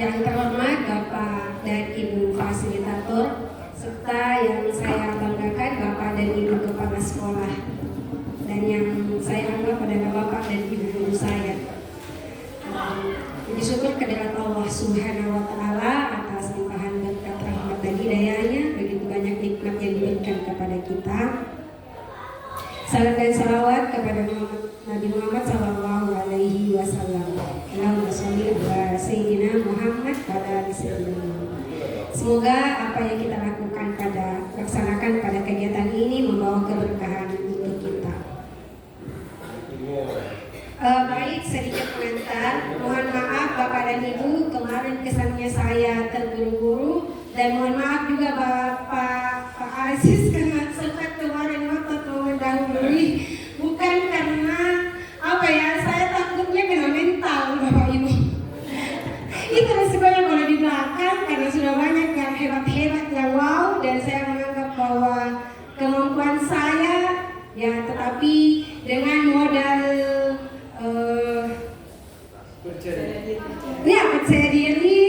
Yang terhormat Bapak dan Ibu Fasilitator, serta yang saya banggakan Bapak dan Ibu Kepala Sekolah, dan yang saya anggap adalah Bapak dan Ibu guru saya. Puji syukur kehadirat Allah Subhanahu wa Ta'ala atas limpahan berkat rahmat dan hidayahnya, begitu banyak nikmat yang diberikan kepada kita. Salam dan salawat kepada Nabi Muhammad Sallallahu Alaihi Wasallam. Allahumma sholli ala Sayyidina Muhammad wa ala Sayyidina. Semoga apa yang kita laksanakan pada kegiatan ini membawa keberkahan untuk kita. Baik, sedikit pengantar. Mohon maaf Bapak dan Ibu, kemarin kesannya saya terburu-buru, dan mohon maaf juga Pak Aziz karena sempat kemarin otot mendahului. Bukan karena saya takutnya kena mental Bapak Ibu. Itu resikonya kalau di belakang, karena sudah banyak yang hebat-hebat yang wow, dan saya menganggap bahwa kemampuan saya ya, tetapi dengan modal percaya diri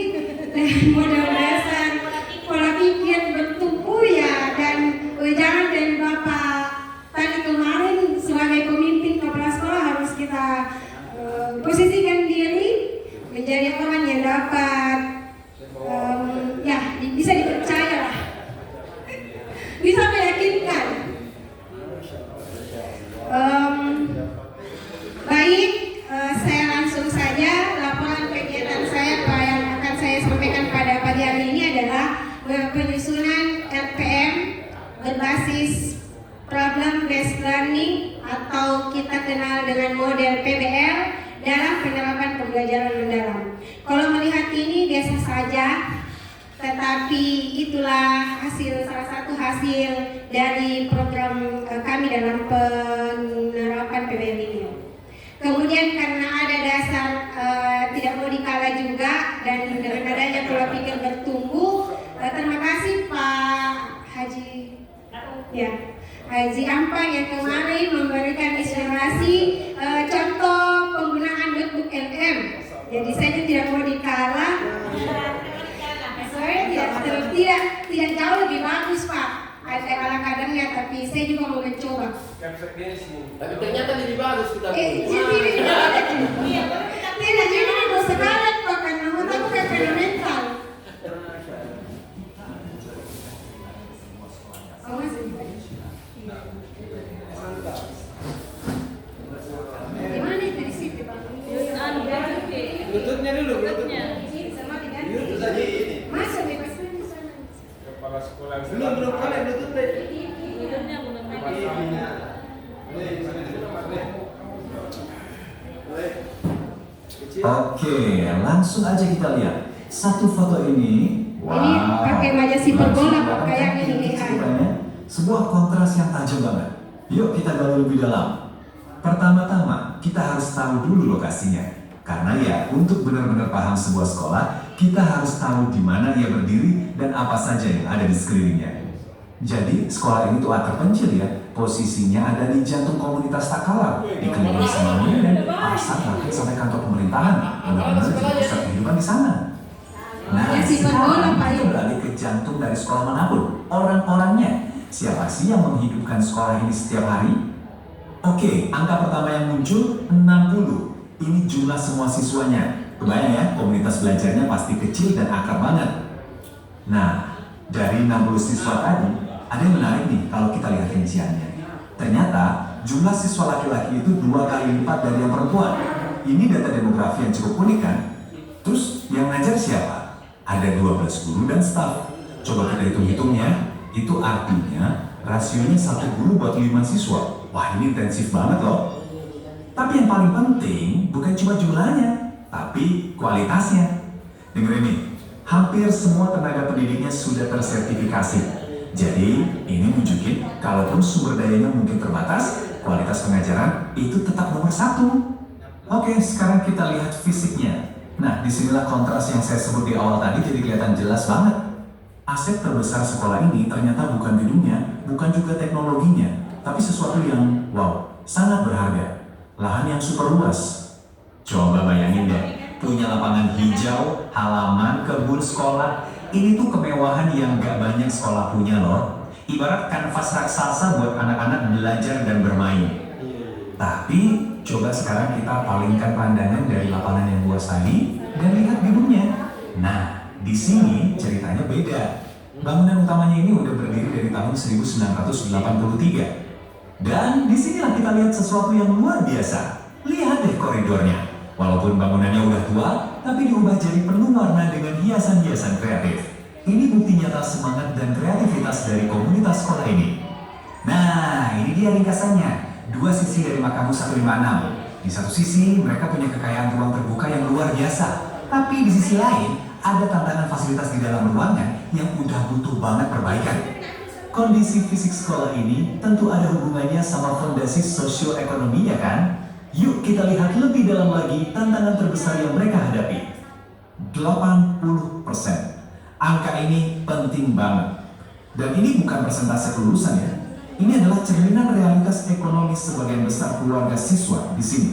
dan modal dasar pola pikir bertumbuh ya, dan jangan dari Bapak tadi kemarin sebagai pemimpin kepala sekolah harus kita posisikan diri menjadi orang yang dapat bisa dipercaya lah, bisa meyakinkan. Baik, saya langsung saja. Laporan kegiatan saya yang akan saya sampaikan pada pagi hari ini adalah penyusunan RPM berbasis Problem Based Learning atau kita kenal dengan model PBL dalam penerapan pembelajaran mendalam. Kalau melihat ini biasa saja, tetapi itulah salah satu hasil dari program kami dalam penerapan PBL ini. Kemudian karena ada dasar tidak mau dikalah juga, dan dengan adanya pola pikir bertumbuh, terima kasih Pak Haji Ampang yang kemarin memberikan inspirasi contoh penggunaan notebook LM. Jadi saya tidak mau dikalah. Saya tidak jauh lebih bagus Pak ala kadarnya, tapi saya juga mau mencoba. Tapi ternyata lebih bagus kita. Tidak jadi mau sekarat Pak, karena aku kayak fenomenal. Gimana itu di situ Pak? Lututnya dulu, lututnya. Lutut tadi ini. Masuk di sana. Kepala sekolah. Belum kali lutut tadi. Lututnya belum Oke, langsung aja kita lihat satu foto ini. Ini pakai wajah si perbola Pak, kayaknya ini sebuah kontras yang tajam banget. Yuk kita gali lebih dalam. Pertama-tama kita harus tahu dulu lokasinya, karena ya untuk benar-benar paham sebuah sekolah, kita harus tahu di mana ia berdiri dan apa saja yang ada di sekelilingnya. Jadi sekolah ini tuh terpencil ya, posisinya ada di jantung komunitas Takalar, dikelilingi sama dan pasar bahkan sampai kantor pemerintahan, benar-benar jadi pusat kehidupan di sana. Nah, sekarang kita beralih ke jantung dari sekolah manapun, orang-orangnya. Siapa sih yang menghidupkan sekolah ini setiap hari? Oke, angka pertama yang muncul 60. Ini jumlah semua siswanya. Kebayang ya, komunitas belajarnya pasti kecil dan akrab banget. Nah, dari 60 siswa tadi, ada yang menarik nih kalau kita lihat rinciannya. Ternyata jumlah siswa laki-laki itu 2 kali lipat dari yang perempuan. Ini data demografi yang cukup unik kan? Terus yang ngajar siapa? Ada 12 guru dan staf. Coba kita hitung-hitungnya, itu artinya rasionya 1 guru buat 5 siswa. Wah, ini intensif banget loh. Tapi yang paling penting bukan cuma jumlahnya, tapi kualitasnya. Dengerin nih, hampir semua tenaga pendidiknya sudah tersertifikasi. Jadi ini nunjukin kalaupun sumber dayanya mungkin terbatas, kualitas pengajaran itu tetap nomor 1. Oke, sekarang kita lihat fisiknya. Nah, disinilah kontras yang saya sebut di awal tadi jadi kelihatan jelas banget. Aset terbesar sekolah ini ternyata bukan gedungnya, bukan juga teknologinya, tapi sesuatu yang wow, sangat berharga. Lahan yang super luas. Coba bayangin deh, punya lapangan hijau, halaman, kebun sekolah. Ini tuh kemewahan yang gak banyak sekolah punya loh. Ibarat kanvas raksasa buat anak-anak belajar dan bermain. Tapi coba sekarang kita palingkan pandangan dari lapangan yang luas tadi dan lihat gedungnya. Nah, di sini ceritanya beda. Bangunan utamanya ini udah berdiri dari tahun 1983. Dan disinilah kita lihat sesuatu yang luar biasa. Lihat deh koridornya. Walaupun bangunannya udah tua, tapi diubah jadi penuh warna dengan hiasan-hiasan kreatif. Ini bukti nyata semangat dan kreativitas dari komunitas sekolah ini. Nah, ini dia ringkasannya. Dua sisi dari Makamu 156. Di satu sisi, mereka punya kekayaan ruang terbuka yang luar biasa. Tapi di sisi lain, ada tantangan fasilitas di dalam ruangan yang udah butuh banget perbaikan. Kondisi fisik sekolah ini tentu ada hubungannya sama fondasi sosioekonominya kan? Yuk kita lihat lebih dalam lagi tantangan terbesar yang mereka hadapi. 80%. Angka ini penting banget. Dan ini bukan persentase kelulusan ya. Ini adalah cerminan realitas ekonomis sebagian besar keluarga siswa di sini.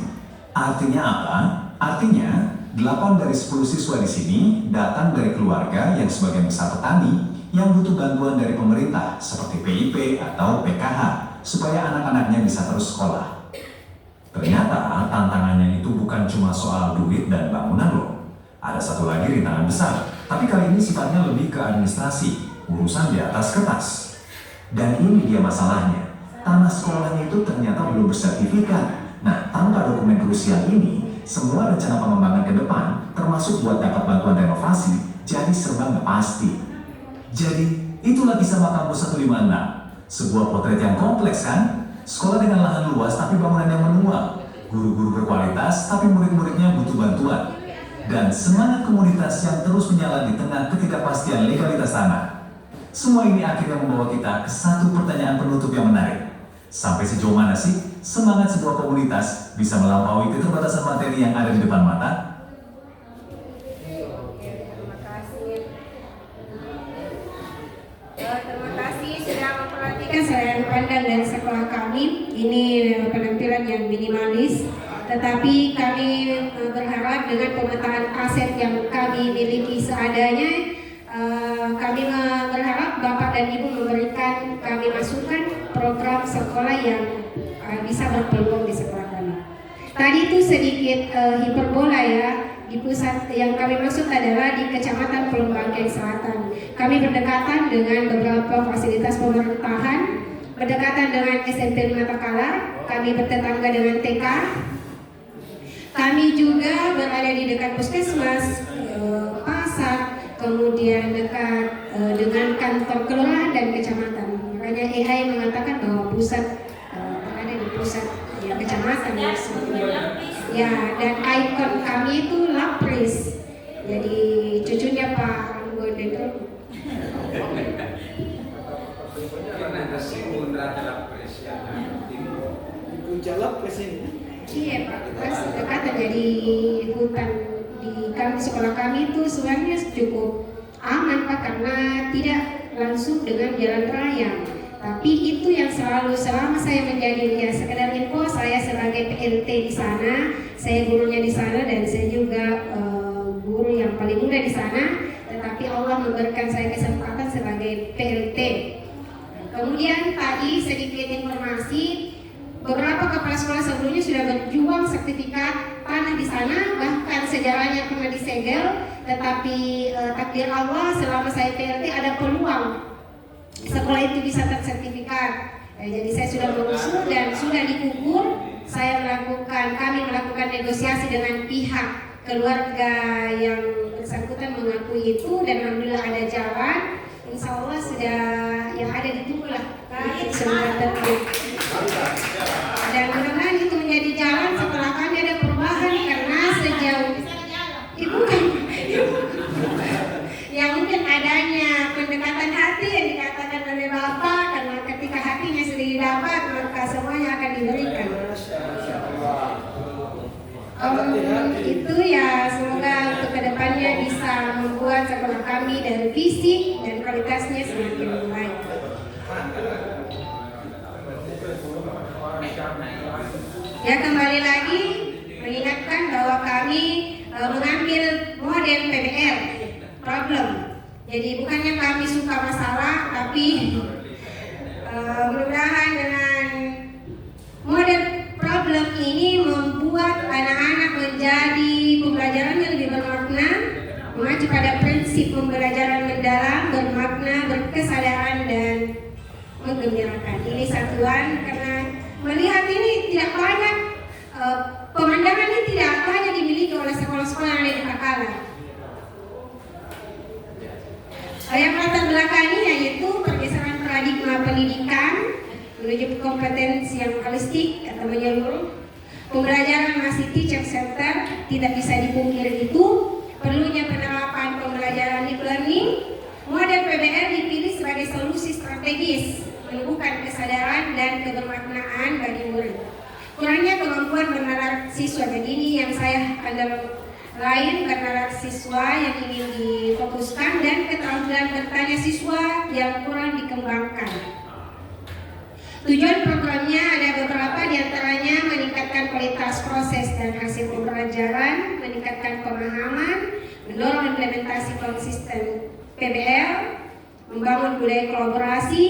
Artinya apa? Artinya 8 dari 10 siswa di sini datang dari keluarga yang sebagian besar petani yang butuh bantuan dari pemerintah seperti PIP atau PKH supaya anak-anaknya bisa terus sekolah. Ternyata tantangannya itu bukan cuma soal duit dan bangunan loh. Ada satu lagi rintangan besar, tapi kali ini sifatnya lebih ke administrasi, urusan di atas kertas. Dan ini dia masalahnya, tanah sekolahnya itu ternyata belum bersertifikat. Nah, tanpa dokumen krusial ini, semua rencana pengembangan ke depan, termasuk buat dapat bantuan renovasi, jadi serba nggak pasti. Jadi, itulah kisah Makamu 156. Sebuah potret yang kompleks kan? Sekolah dengan lahan luas tapi bangunan yang menua. Guru-guru berkualitas tapi murid-muridnya butuh bantuan. Dan semangat komunitas yang terus menyala di tengah ketidakpastian legalitas tanah. Semua ini akhirnya membawa kita ke satu pertanyaan penutup yang menarik. Sampai sejauh mana sih semangat sebuah komunitas bisa melampaui keterbatasan materi yang ada di depan mata? Terima kasih sudah memperhatikan saya pandang dari sekolah kami. Ini penampilan yang minimalis, tetapi kami berharap dengan pemetaan aset yang kami miliki seadanya, kami berharap Bapak dan Ibu memberikan kami masukan program sekolah yang bisa berpeluang di sekolah kami. Tadi itu sedikit hiperbola ya. Di pusat yang kami maksud adalah di Kecamatan Pulau Bangkeng Selatan. Kami berdekatan dengan beberapa fasilitas pemerintahan, berdekatan dengan SMP 5 Takala, kami bertetangga dengan TK. Kami juga berada di dekat puskesmas, pasar, kemudian dekat dengan kantor kelurahan dan kecamatan. Makanya EHI mengatakan bahwa pusat berada di pusat ya, kecamatan ya, ya, dan ikon kami itu lapris. Jadi cucunya Pak Gubernur. Iya Pak, kita dekatan jadi hutan di sekolah kami itu sebenarnya cukup aman Pak, karena tidak langsung dengan jalan raya. Tapi itu yang selalu selama saya menjadi ya sekedar info, saya sebagai PLT di sana, saya gurunya di sana dan saya juga guru yang paling muda di sana. Tetapi Allah memberikan saya kesempatan sebagai PLT. Kemudian tadi sedikit informasi, beberapa kepala sekolah sebelumnya sudah berjuang sertifikat tanah di sana, bahkan sejarahnya pernah disegel. Tetapi takdir Allah selama saya PLT ada peluang sekolah itu bisa tersertifikat. Jadi saya sudah mengusul dan sudah dikukur. Kami melakukan negosiasi dengan pihak keluarga yang bersangkutan mengakui itu, dan alhamdulillah ada jalan. Insya Allah sudah yang ada ditunggu lah semoga tertib. Dan mudah-mudahan itu menjadi jalan setelah kami ada perubahan, karena sejauh itu kan yang mungkin adanya pendekatan hati yang dikatakan oleh Bapak, karena ketika hatinya sudah didapat maka semuanya akan diberikan. Itu ya, semoga untuk kedepannya bisa membuat sekolah kami dari fisik dan kualitasnya semakin baik. Ya, kembali lagi mengingatkan bahwa kami mengambil model PBL problem. Jadi bukannya kami suka masalah, tapi mudah-mudahan dengan model problem ini membuat anak-anak menjadi pembelajarannya lebih bermakna, mengacu pada prinsip pembelajaran mendalam, bermakna, berkesadaran dan menggembirakan. Ini satuan karena melihat ini tidak banyak pemandangan ini tidak banyak dimiliki oleh sekolah-sekolah yang ada di Pakala. Yang latar belakangnya yaitu pergeseran paradigma pendidikan menuju kompetensi yang holistik atau menyeluruh. Pembelajaran masih teacher center, tidak bisa dipungkiri itu. Perlunya penerapan pembelajaran deep learning. Model PBL dipilih sebagai solusi strategis menumbuhkan kesadaran dan kebermaknaan bagi murid. Kurangnya kemampuan bernalar siswa, jadi ini yang saya lain bernalar siswa yang ingin difokuskan dan keterampilan bertanya siswa yang kurang dikembangkan. Tujuan programnya ada beberapa, diantaranya meningkatkan kualitas proses dan hasil pembelajaran, meningkatkan pemahaman, mendorong implementasi konsisten PBL, membangun budaya kolaborasi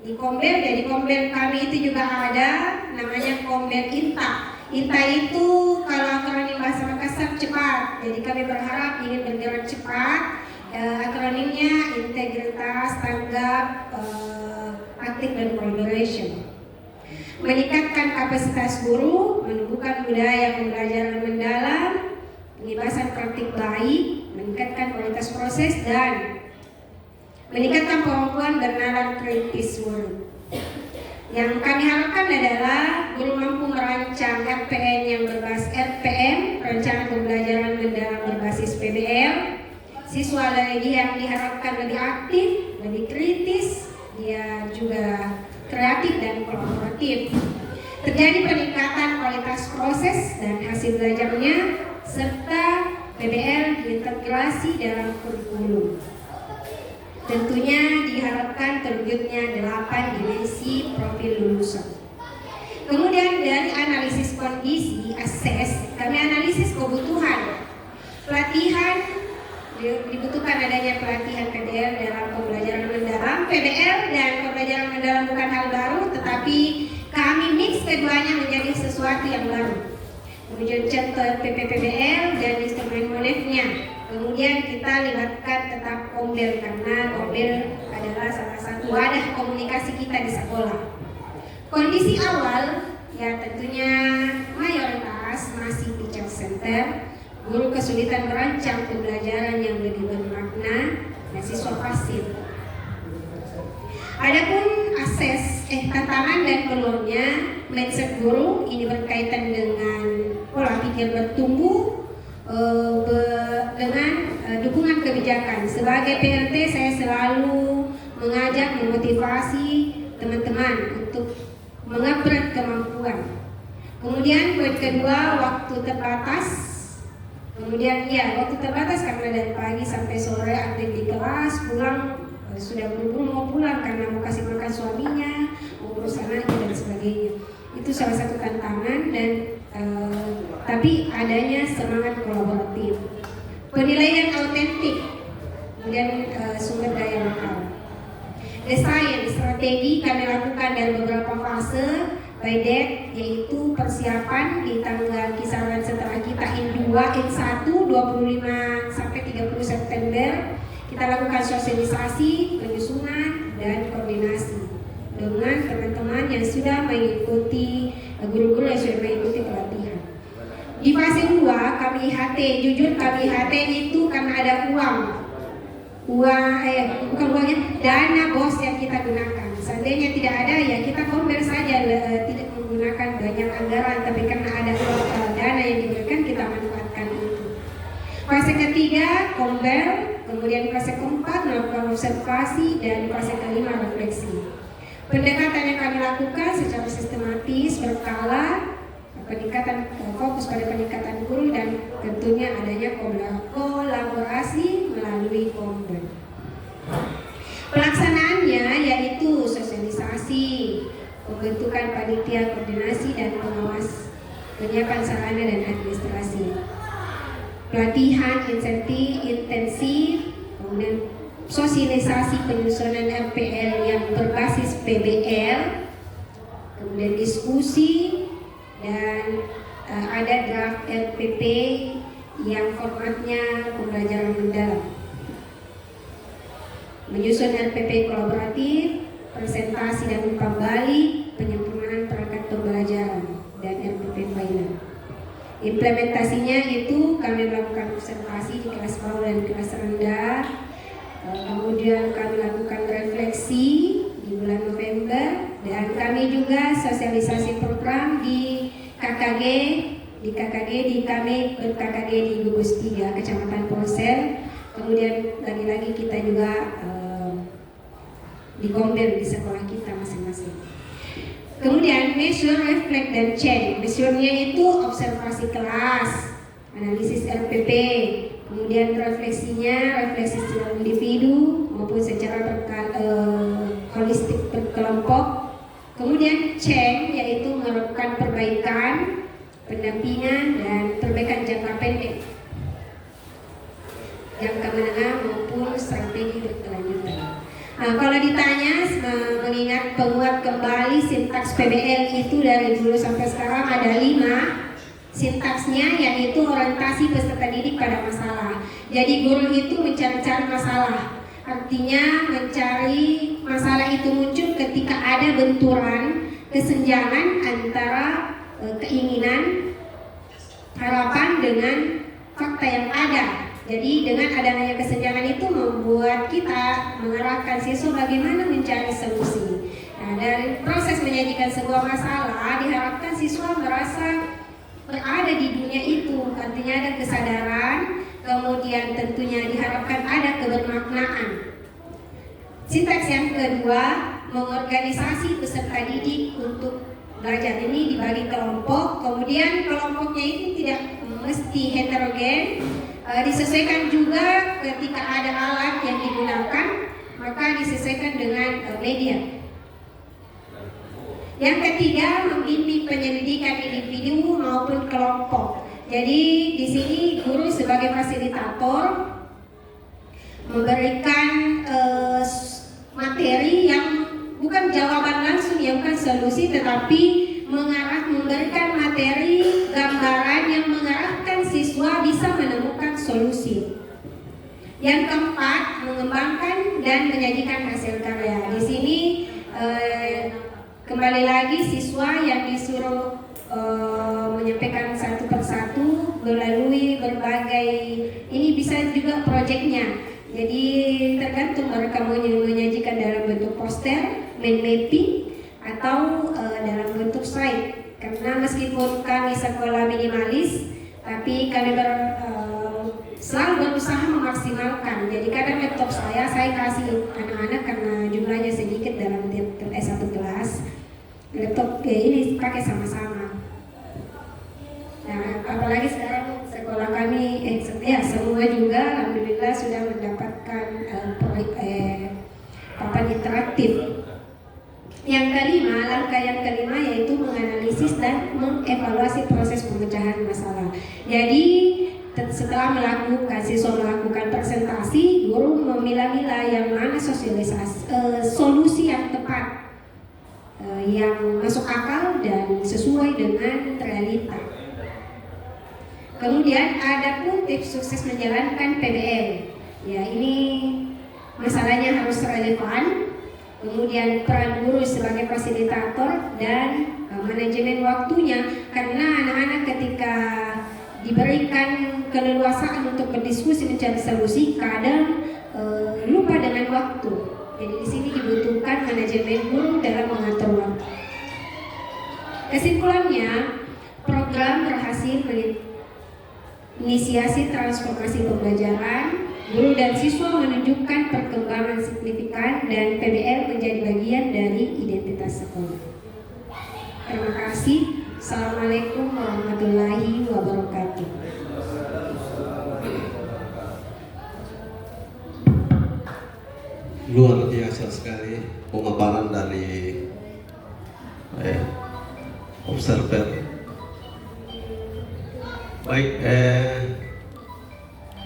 di Kombel. Jadi Kombel kami itu juga ada namanya Kombel INTA. INTA itu kalau akronim bahasa Makassar cepat. Jadi kami berharap ingin bergerak cepat. Akronimnya integritas, tanggap, aktif dan collaboration. Meningkatkan kapasitas guru, menumbuhkan budaya pembelajaran mendalam, pengibasan praktik baik, meningkatkan kualitas proses dan meningkatkan kemampuan bernalar kritis murid. Yang kami harapkan adalah guru mampu merancang RPN yang berbasis RPM, rencana pembelajaran mendalam berbasis PBL. Siswa lagi yang diharapkan lebih aktif, lebih kritis, dia juga kreatif dan kolaboratif. Terjadi peningkatan kualitas proses dan hasil belajarnya, serta PBL diintegrasi dalam kurikulum. Tentunya diharapkan terwujudnya 8 dimensi profil lulusan. Kemudian dari analisis kondisi, assess, kami analisis kebutuhan. Pelatihan, dibutuhkan adanya pelatihan PBL dalam pembelajaran mendalam. PBL dan pembelajaran mendalam bukan hal baru, tetapi kami mix keduanya menjadi sesuatu yang baru. Kemudian contoh PPPBL dan instrumen monetnya. Kemudian kita libatkan tetap Kombel karena Kombel adalah salah satu wadah komunikasi kita di sekolah. Kondisi awal ya tentunya mayoritas masih teacher center. Guru kesulitan merancang pembelajaran yang lebih bermakna dan siswa pasif. Adapun tantangan dan peluangnya, mindset guru ini berkaitan dengan pola pikir bertumbuh dengan dukungan kebijakan. Sebagai PLT saya selalu mengajak memotivasi teman-teman untuk mengupgrade kemampuan. Kemudian poin kedua, waktu terbatas. Kemudian ya waktu terbatas karena dari pagi sampai sore aktif di kelas, pulang sudah buru-buru mau pulang karena mau kasih makan suaminya, mau urus anaknya dan sebagainya. Itu salah satu tantangan dan tapi adanya semangat kolaboratif. Penilaian autentik, kemudian sumber daya lokal. Desain strategi kami lakukan dari beberapa fase. By that, yaitu persiapan di tanggal kisaran setelah kita IN2, IN1 25 sampai 30 September kita lakukan sosialisasi, penyusunan dan koordinasi dengan teman-teman yang sudah mengikuti, guru-guru yang sudah mengikuti pelatihan. Di fase 2 kami IHT, jujur kami IHT itu karena ada bukan uangnya, dana BOS yang kita gunakan. Seandainya tidak ada ya kita Kombel saja, tidak menggunakan banyak anggaran, tapi karena ada dana yang diberikan kita manfaatkan itu. Fase ketiga Kombel, kemudian fase keempat melakukan observasi dan fase kelima refleksi. Pendekatan yang kami lakukan secara sistematis berkala, peningkatan fokus pada peningkatan guru dan tentunya adanya kolaborasi melalui Kombel. Pelaksanaannya yaitu sosialisasi, pembentukan panitia, koordinasi, koordinasi dan pengawas, penyiapan sarana dan administrasi. pelatihan intensif, kemudian sosialisasi penyusunan RPL yang berbasis PBL, kemudian diskusi, dan ada draft RPP yang formatnya pembelajaran mendalam. Menyusun RPP kolaboratif, presentasi dan umpan balik, penyempurnaan perangkat pembelajaran, dan RPP final. Implementasinya itu kami melakukan observasi di kelas bawah dan kelas rendah, kemudian kami lakukan refleksi di bulan November, dan kami juga sosialisasi program di KKG di kami ber-KKG di Gugus 3 Kecamatan Polsel. Kemudian lagi-lagi kita juga di Gombel di sekolah kita masing-masing. Kemudian measure, reflect, dan change. Measure-nya itu observasi kelas, analisis RPP, kemudian refleksinya, refleksi secara individu maupun secara holistik berkelompok. Kemudian change, yaitu melakukan perbaikan, pendampingan, dan perbaikan jangka pendek, jangka menengah maupun strategi berkelanjutan. Nah, kalau ditanya mengingat penguat kembali sintaks PBL itu dari dulu sampai sekarang ada 5 sintaksnya, yaitu orientasi peserta didik pada masalah. Jadi guru itu mencari-cari masalah, artinya mencari masalah itu muncul ketika ada benturan kesenjangan antara keinginan, harapan dengan fakta yang ada. Jadi dengan adanya kesenjangan itu membuat kita mengarahkan siswa bagaimana mencari solusi. Nah, dari proses menyajikan sebuah masalah diharapkan siswa merasa berada di dunia itu, artinya ada kesadaran, kemudian tentunya diharapkan ada kebermaknaan. Sintaks yang kedua, mengorganisasi peserta didik untuk belajar. Ini dibagi kelompok, kemudian kelompoknya itu tidak mesti heterogen, disesuaikan juga ketika ada alat yang digunakan, maka disesuaikan dengan media. Yang ketiga, membimbing penyelidikan individu maupun kelompok. Jadi di sini guru sebagai fasilitator memberikan materi yang bukan jawaban langsung, ya bukan solusi, tetapi memberikan materi gambaran yang mengarahkan siswa bisa menemukan solusi. Yang keempat, mengembangkan dan menyajikan hasil karya. Di sini kembali lagi siswa yang disuruh menyampaikan satu persatu melalui berbagai, ini bisa juga proyeknya. Jadi tergantung mereka mau menyajikan dalam bentuk poster, mind mapping, atau dalam bentuk slide. Karena meskipun kami sekolah minimalis, tapi kami selalu berusaha memaksimalkan. Jadi kadang laptop saya kasih anak-anak karena jumlahnya sedikit dalam satu kelas. Laptop ini pakai sama-sama. Nah, apalagi sekarang sekolah kami, semua juga alhamdulillah sudah mendapatkan papan interaktif. Langkah yang kelima yaitu menganalisis dan mengevaluasi proses pemecahan masalah. Jadi setelah siswa melakukan presentasi, guru memilah-milah yang mana sosialisasi solusi yang tepat, yang masuk akal dan sesuai dengan realita. Kemudian ada pun tips sukses menjalankan PBL. Ya, ini masalahnya harus relevan. Kemudian peran guru sebagai fasilitator dan manajemen waktunya, karena anak-anak ketika diberikan keleluasaan untuk berdiskusi mencari solusi kadang lupa dengan waktu. Jadi di sini dibutuhkan manajemen guru dalam mengatur waktu. Kesimpulannya, program berhasil menginisiasi transformasi pembelajaran. Guru dan siswa menunjukkan perkembangan signifikan dan PBL menjadi bagian dari identitas sekolah. Terima kasih. Assalamualaikum warahmatullahi wabarakatuh. Luar biasa sekali pemaparan dari observer. Baik,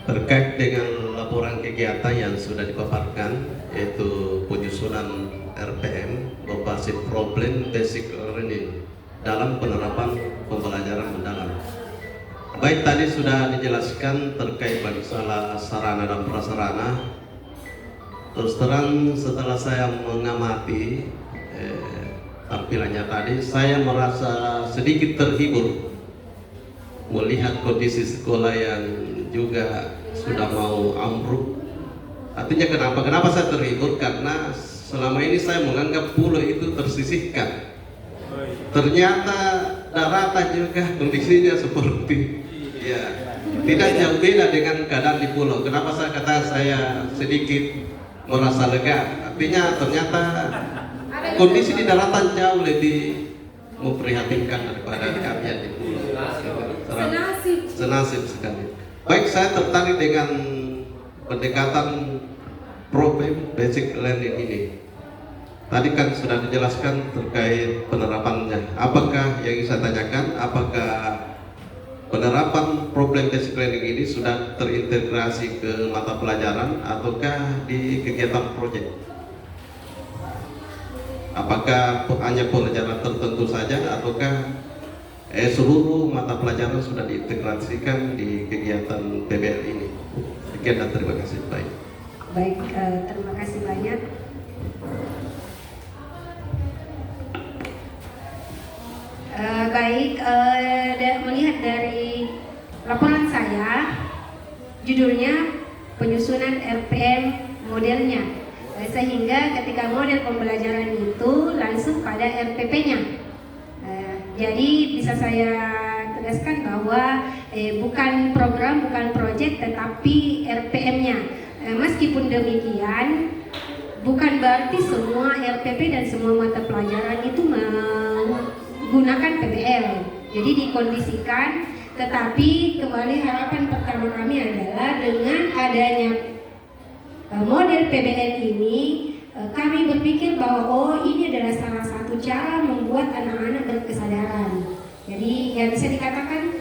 terkait dengan laporan kegiatan yang sudah dipaparkan, yaitu penyusunan RPM berbasis problem basic learning dalam penerapan pembelajaran mendalam. Baik, tadi sudah dijelaskan terkait bagi salah sarana dan prasarana. Terus terang setelah saya mengamati tampilannya tadi, saya merasa sedikit terhibur melihat kondisi sekolah yang juga sudah mau ambruk. Artinya kenapa? Kenapa saya terhibur? Karena selama ini saya menganggap pulau itu tersisihkan. Ternyata daratan juga kondisinya seperti tidak jauh beda dengan keadaan di pulau. Kenapa saya kata saya sedikit merasa lega? Artinya ternyata kondisi di daratan jauh lebih memprihatinkan daripada kami yang di pulau. Senasib sekali. Baik, saya tertarik dengan pendekatan problem basic learning ini. Tadi kan sudah dijelaskan terkait penerapannya. Apakah yang saya tanyakan, apakah penerapan problem basic learning ini sudah terintegrasi ke mata pelajaran ataukah di kegiatan proyek? Apakah hanya pelajaran tertentu saja ataukah seluruh mata pelajaran sudah diintegrasikan di kegiatan PBL ini? Sekian dan terima kasih. Baik, terima kasih banyak. Melihat dari laporan saya, judulnya penyusunan RPM modelnya, sehingga ketika model pembelajaran itu langsung pada RPP-nya. Jadi bisa saya tegaskan bahwa bukan program, bukan proyek, tetapi RPM-nya. Meskipun demikian, bukan berarti semua RPP dan semua mata pelajaran itu menggunakan PBL. Jadi dikondisikan, tetapi kembali harapan pertama kami adalah dengan adanya model PBL ini, kami berpikir bahwa ini adalah salah satu cara membuat anak-anak berkesadaran. Jadi yang bisa dikatakan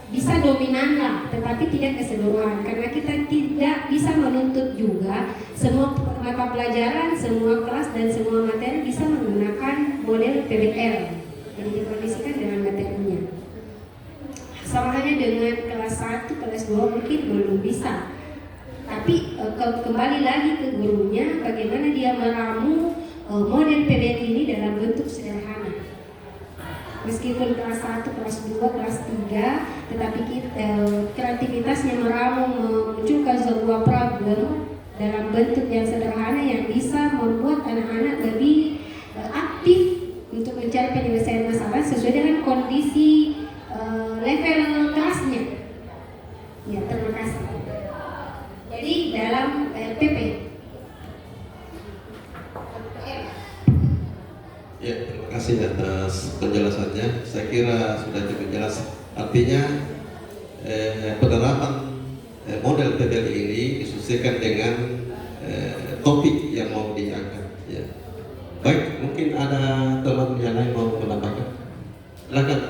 bisa dominan lah, tetapi tidak keseluruhan, karena kita tidak bisa menuntut juga semua mata pelajaran, semua kelas dan semua materi bisa menggunakan model PBL. Jadi dikondisikan dengan materinya. Sama halnya dengan kelas 1, kelas 2 mungkin belum bisa. Tapi kembali lagi ke gurunya, bagaimana dia meramu model PBL ini dalam bentuk sederhana. Meskipun kelas 1, kelas 2, kelas 3, tetapi kreativitasnya meramu memunculkan sebuah problem dalam bentuk yang sederhana yang bisa membuat anak-anak lebih aktif untuk mencari penyelesaian masalah sesuai dengan kondisi level kelasnya. Ya, terima kasih. Jadi dalam RPP. Ya, terima kasih atas penjelasannya. Saya kira sudah cukup jelas. Artinya penerapan model PBL ini disesuaikan dengan topik yang mau diangkat. Ya. Baik, mungkin ada teman yang lain mau menambahkan. Silakan.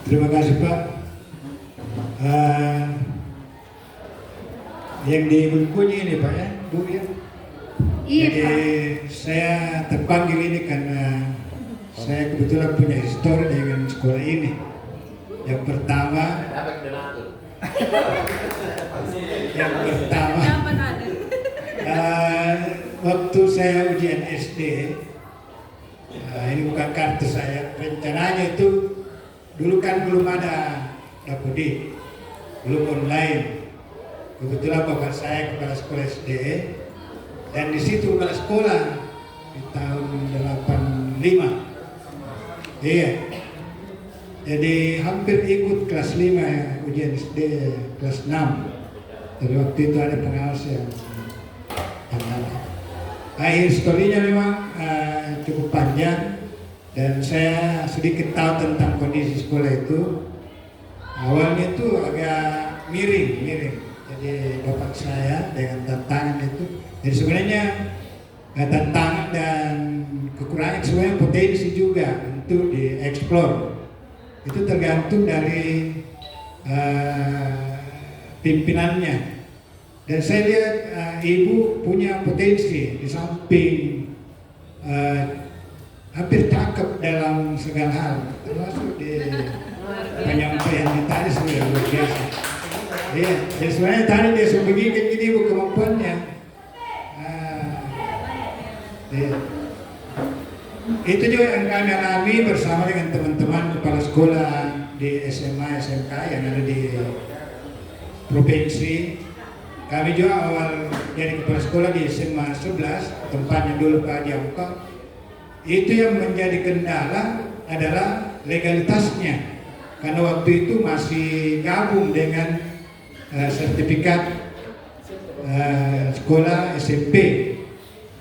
Terima kasih Pak. Yang di bukunya ini Pak ya, Bu ya. Iya, jadi Pak. saya terpanggil ini karena saya kebetulan punya histori dengan sekolah ini. Yang pertama, waktu saya ujian SD, ini bukan kartu saya, rencananya itu dulu kan belum ada Dapodik, belum online. Kebetulan bapak saya kepala sekolah SD, dan di situ kepala sekolah di tahun 85. Iya. Jadi hampir ikut kelas 5 ya, ujian SD kelas 6. Tapi waktu itu ada pengawas yang ada. Historinya memang cukup panjang, dan saya sedikit tahu tentang kondisi sekolah itu. Awalnya itu agak miring. di bapak saya dengan tantangan itu. Jadi sebenarnya tantangan dan kekurangan sebenarnya potensi juga untuk dieksplor. Itu tergantung dari pimpinannya. Dan saya lihat ibu punya potensi di samping hampir cakep dalam segala hal, termasuk di penyampaian tadi sudah luar biasa. Iya, jadi sebenarnya tadi dia sudah begini ibu kemampuannya. Iya. Itu juga yang kami alami bersama dengan teman-teman kepala sekolah di SMA, SMK yang ada di provinsi. Kami juga awal jadi kepala sekolah di SMA 11, tempatnya dulu Pak Diamka. Itu yang menjadi kendala adalah legalitasnya. Karena waktu itu masih gabung dengan sertifikat sekolah SMP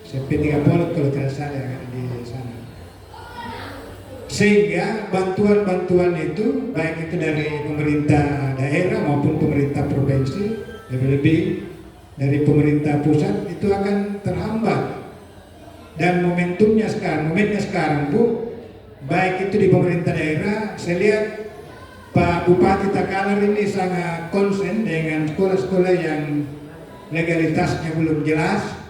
30 kalau tidak salah yang ada di sana. Sehingga bantuan-bantuan itu baik itu dari pemerintah daerah maupun pemerintah provinsi, lebih-lebih dari pemerintah pusat itu akan terhambat. Dan momennya sekarang Bu, baik itu di pemerintah daerah, saya lihat Pak Bupati Takalar ini sangat konsen dengan sekolah-sekolah yang legalitasnya belum jelas.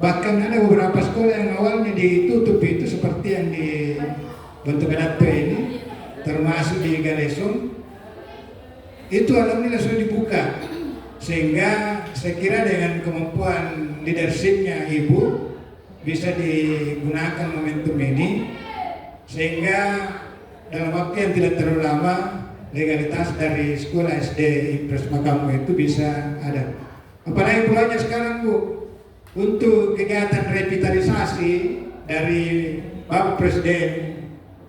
Bahkan ada beberapa sekolah yang awalnya ditutup itu seperti yang di Bentuk ini, termasuk di Galesong, itu alhamdulillah sudah dibuka. Sehingga saya kira dengan kemampuan leadershipnya Ibu bisa digunakan momentum ini, sehingga dalam waktu yang tidak terlalu lama legalitas dari sekolah SD Impres Makamu itu bisa ada. Apalagi pulanya sekarang Bu, untuk kegiatan revitalisasi dari Bapak Presiden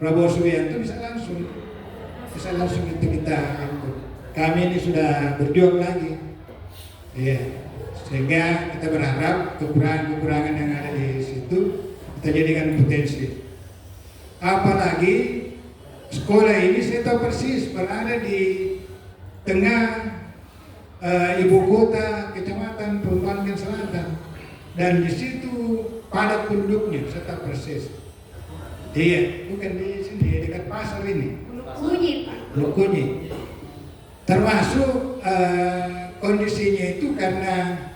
Prabowo Subianto bisa langsung itu kita. Kami ini sudah berjuang lagi, ya. Sehingga kita berharap kekurangan-kekurangan yang ada di situ kita jadikan potensi. Apalagi sekolah ini saya tahu persis berada di tengah ibu kota Kecamatan Perumahan Selatan. Dan di situ padat penduduknya, saya tahu persis. Iya, bukan di sini, dekat pasar ini. Bunyi Pak. Lukunyi. Termasuk kondisinya itu karena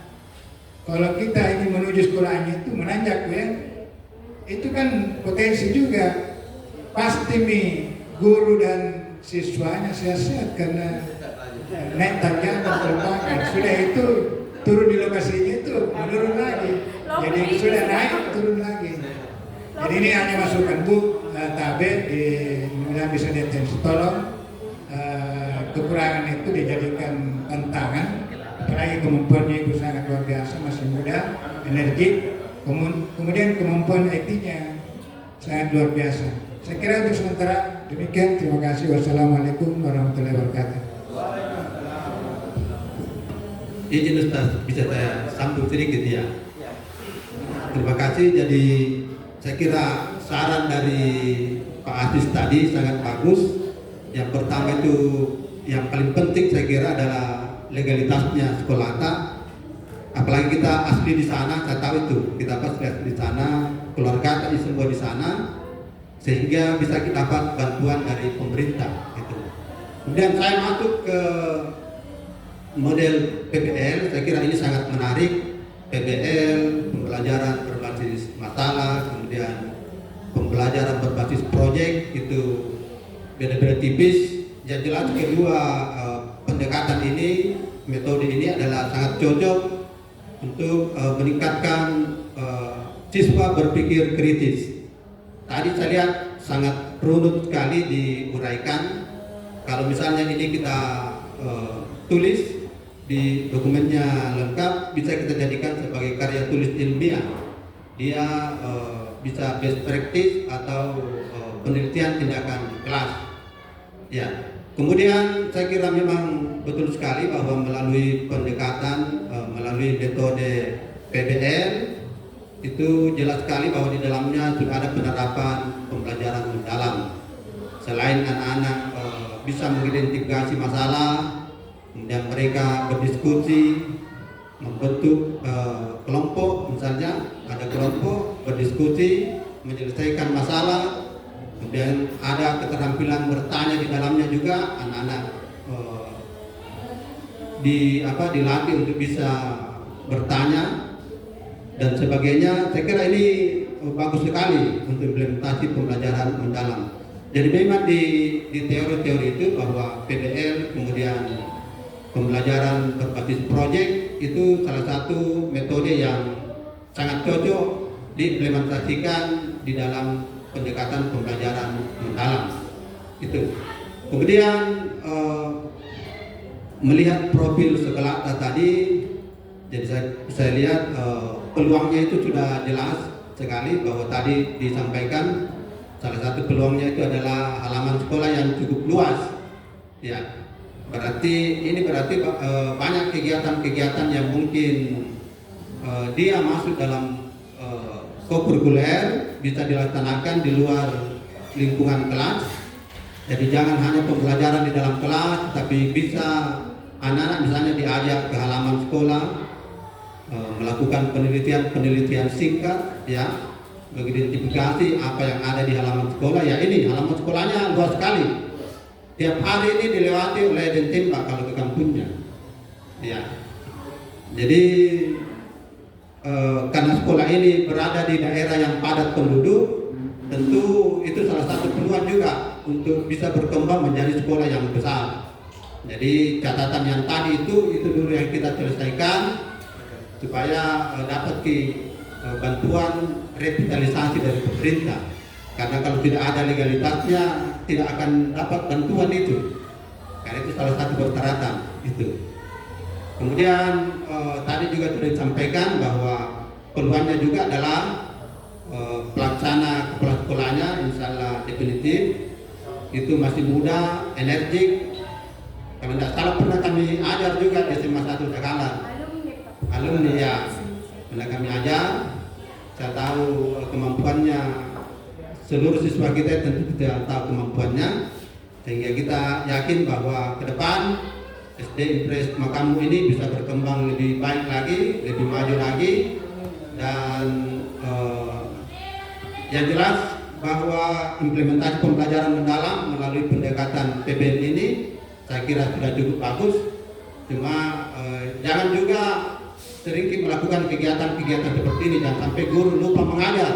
kalau kita ingin menuju sekolahnya itu menanjak ya, itu kan potensi juga. Pasti guru dan siswanya sehat-sehat karena naik tangga terbakar. Sudah itu turun di lokasinya itu menurun lagi. Jadi sudah naik turun lagi. Jadi ini hanya masukan Bu, Tabe mudah bisa diatensi. Tolong kekurangan itu dijadikan tantangan. Apalagi kemampuannya Ibu sangat luar biasa, masih muda, energi. Kemudian kemampuan IT-nya sangat luar biasa. Saya kira untuk sementara demikian. Terima kasih. Wassalamualaikum warahmatullahi wabarakatuh. Izin Ustaz, bisa saya sambung sedikit ya. Terima kasih. Jadi saya kira saran dari Pak Aziz tadi sangat bagus. Yang pertama itu yang paling penting saya kira adalah legalitasnya sekolah. Apalagi kita asli di sana, saya tahu itu kita asli di sana, keluarga tadi semua di sana, sehingga bisa kita dapat bantuan dari pemerintah. Gitu. Kemudian saya masuk ke model PBL, saya kira ini sangat menarik. PBL, pembelajaran berbasis masalah, kemudian pembelajaran berbasis proyek, itu beda-beda tipis. Yang jelas kedua pendekatan ini, metode ini adalah sangat cocok untuk meningkatkan siswa berpikir kritis. Tadi saya lihat sangat runut sekali diuraikan. Kalau misalnya ini kita tulis di dokumennya lengkap, bisa kita jadikan sebagai karya tulis ilmiah. Dia bisa best practice atau penelitian tindakan kelas. Ya. Kemudian saya kira memang betul sekali bahwa melalui pendekatan, melalui metode PBL itu jelas sekali bahwa di dalamnya sudah ada penerapan pembelajaran mendalam. Selain anak-anak bisa mengidentifikasi masalah, kemudian mereka berdiskusi, membentuk kelompok, misalnya ada kelompok berdiskusi, menyelesaikan masalah, kemudian ada keterampilan bertanya di dalamnya juga, anak-anak dilatih untuk bisa bertanya dan sebagainya. Saya kira ini bagus sekali untuk implementasi pembelajaran mendalam. Jadi memang di teori-teori itu bahwa PBL kemudian pembelajaran berbasis proyek itu salah satu metode yang sangat cocok diimplementasikan di dalam pendekatan pembelajaran mendalam itu. Kemudian melihat profil sekolah tadi, jadi saya lihat peluangnya itu sudah jelas sekali, bahwa tadi disampaikan salah satu peluangnya itu adalah halaman sekolah yang cukup luas, ya. Berarti banyak kegiatan-kegiatan yang mungkin dia masuk dalam kokurikuler bisa dilaksanakan di luar lingkungan kelas. Jadi jangan hanya pembelajaran di dalam kelas, tapi bisa anak-anak misalnya diajak ke halaman sekolah, melakukan penelitian singkat, ya, mengidentifikasi apa yang ada di halaman sekolah. Ya, ini halaman sekolahnya luas sekali. Tiap hari ini dilewati oleh Dentim Pak kalau ke kampungnya. Ya. Jadi karena sekolah ini berada di daerah yang padat penduduk, tentu itu salah satu peluang juga untuk bisa berkembang menjadi sekolah yang besar. Jadi catatan yang tadi itu dulu yang kita selesaikan supaya dapat bantuan revitalisasi dari pemerintah. Karena kalau tidak ada legalitasnya tidak akan dapat bantuan itu. Karena itu salah satu persyaratan itu. Kemudian tadi juga sudah disampaikan bahwa peluangnya juga adalah pelaksana kepala sekolahnya insyaallah definitif itu masih muda, energik. Kalau tidak salah pernah kami ajar juga di SMA 1 Takalar. Alumni ya, pernah kami ajar. Saya tahu kemampuannya. Seluruh siswa kita tentu tidak tahu kemampuannya, sehingga kita yakin bahwa ke depan SD Impres Makamu ini bisa berkembang lebih baik lagi, lebih maju lagi, dan yang jelas bahwa implementasi pembelajaran mendalam melalui pendekatan PBL ini saya kira sudah cukup bagus. Cuma jangan juga sering melakukan kegiatan-kegiatan seperti ini, jangan sampai guru lupa mengajar,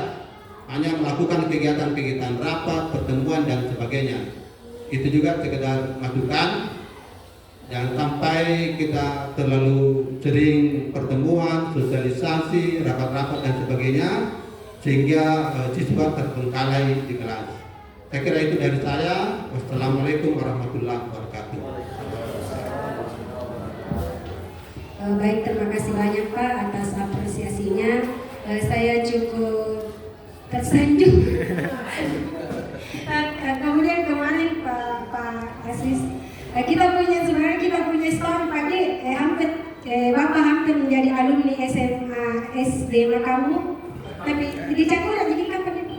hanya melakukan kegiatan-kegiatan rapat, pertemuan dan sebagainya. Itu juga sekedar masukan. Jangan sampai kita terlalu sering pertemuan, sosialisasi, rapat-rapat dan sebagainya, sehingga siswa terbengkalai di kelas. Saya kira itu dari saya. Wassalamualaikum warahmatullahi wabarakatuh. Baik, terima kasih banyak Pak atas apresiasinya. Saya cukup tersanjung. Kemudian kemarin Pak Aziz, sebenarnya kita punya story Pak Bapak hampir menjadi alumni SMA SD Makamu, tapi di Cakura jadi kapan itu?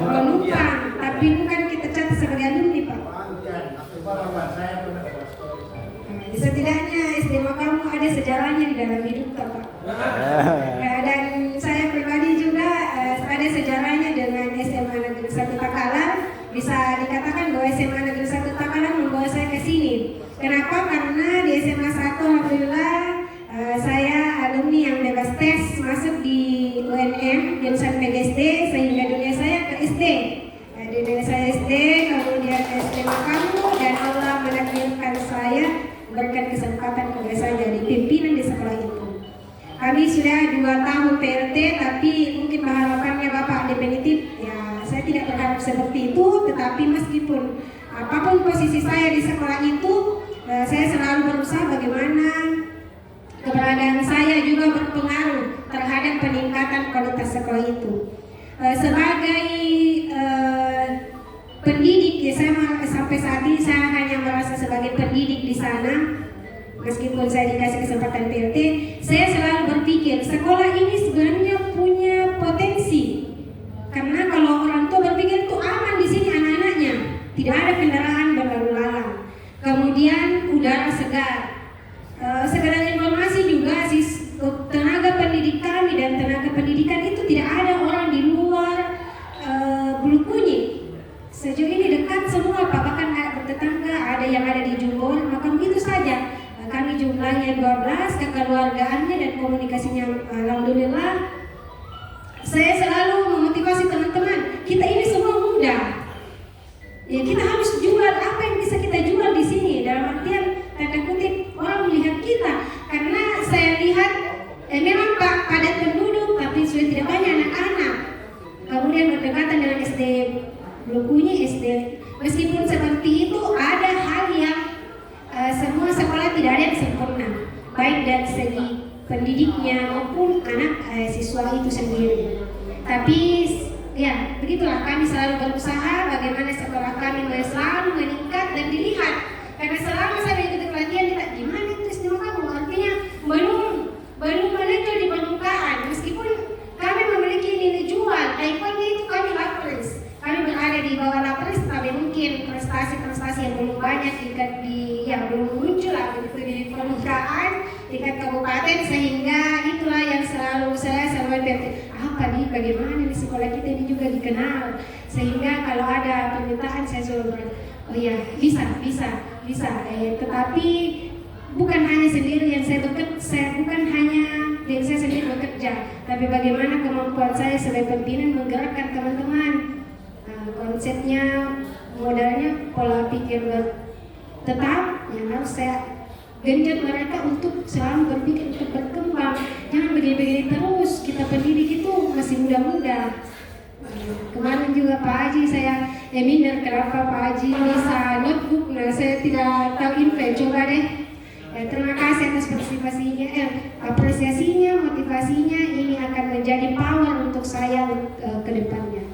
Menumpang, tapi bukan kita catat sebagai alumni Pak. Setidaknya SD Makamu ada sejarahnya di dalam hidup Pak. Dan saya pribadi juga ada sejarahnya dengan SMA Negeri 1 Takalar. Bisa dikatakan bahwa SMA Negeri 1 Takalar membawa saya ke sini. Kenapa? Karena di SMA 1 alhamdulillah saya alumni yang bebas tes masuk di UNM jurusan PGSD, sehingga dunia saya ke SD. Dunia saya SD, kemudian SD Makamu, dan Allah menakdirkan saya berikan kesempatan kepada saya jadi pimpinan di sekolah itu. Kami sudah 2 tahun PLT, tapi mungkin harapannya Bapak definitif, ya saya tidak berharap seperti itu. Tetapi meskipun apapun posisi saya di sekolah itu, saya selalu berusaha bagaimana keberadaan saya juga berpengaruh terhadap peningkatan kualitas sekolah itu. Sebagai pendidik, ya saya sampai saat ini saya hanya merasa sebagai pendidik di sana. Meskipun saya dikasih kesempatan PLT, saya selalu berpikir sekolah ini sebenarnya punya potensi. Karena kalau orang tua berpikir itu aman di sini anak-anaknya, tidak ada kendaraan berlalu lalang. jumlahnya 12, kekeluargaannya dan komunikasinya alhamdulillah. Saya selalu memotivasi teman-teman, kita ini semua muda. Ya, kita harus jual apa yang bisa kita jual di sini, dalam artian tanda kutip orang melihat kita, karena saya lihat memang padat penduduk tapi sudah tidak banyak anak-anak. Kemudian berdekatan dengan SD Blokunyi, SD. Meskipun seperti itu, ada hal yang semua sekolah tidak ada yang sempurna, baik dari segi pendidiknya maupun anak siswa itu sendiri. Tapi ya begitulah, kami selalu berusaha bagaimana sekolah kami selalu meningkat dan dilihat. Karena selama saya mengikuti pelatihan, kita gimana itu istimewa kamu? Artinya belum menonjol di permukaan. Meskipun kami memiliki nilai jual, ikonnya itu kami lapres. Kami berada di bawah lapres, tapi mungkin prestasi-prestasi yang belum banyak belum muncul di permukaan tingkat kabupaten, sehingga itulah yang selalu saya apa nih, bagaimana di sekolah kita ini juga dikenal, sehingga kalau ada permintaan saya selalu oh ya bisa. Tetapi bukan hanya sendiri yang saya bekerja, bukan hanya diri saya sendiri bekerja, tapi bagaimana kemampuan saya sebagai pimpinan menggerakkan teman-teman. Konsepnya, modalnya, pola pikir tetap yang harus saya genjot mereka untuk selalu berpikir untuk berkembang. Jangan begini-begini terus, kita pendidik itu masih muda-muda. Kemarin juga Pak Haji saya minder kenapa Pak Haji bisa notebook. Nah, saya tidak tahu info, coba deh. Terima kasih atas partisipasinya, apresiasinya, motivasinya. Ini akan menjadi power untuk saya ke depannya.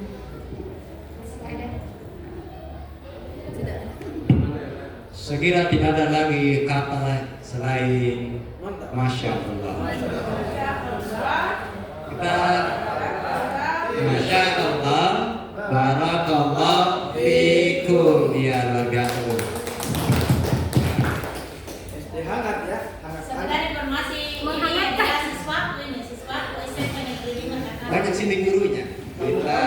Saya kira tidak ada lagi kata selain Masya Allah. Kita Masya Allah, Barakallah fikum ya wargaku. SD hangat ya, hangat. Sebenarnya informasi ini adalah siswa SMP Negeri 5 Jakarta. Banyak sini gurunya. Kita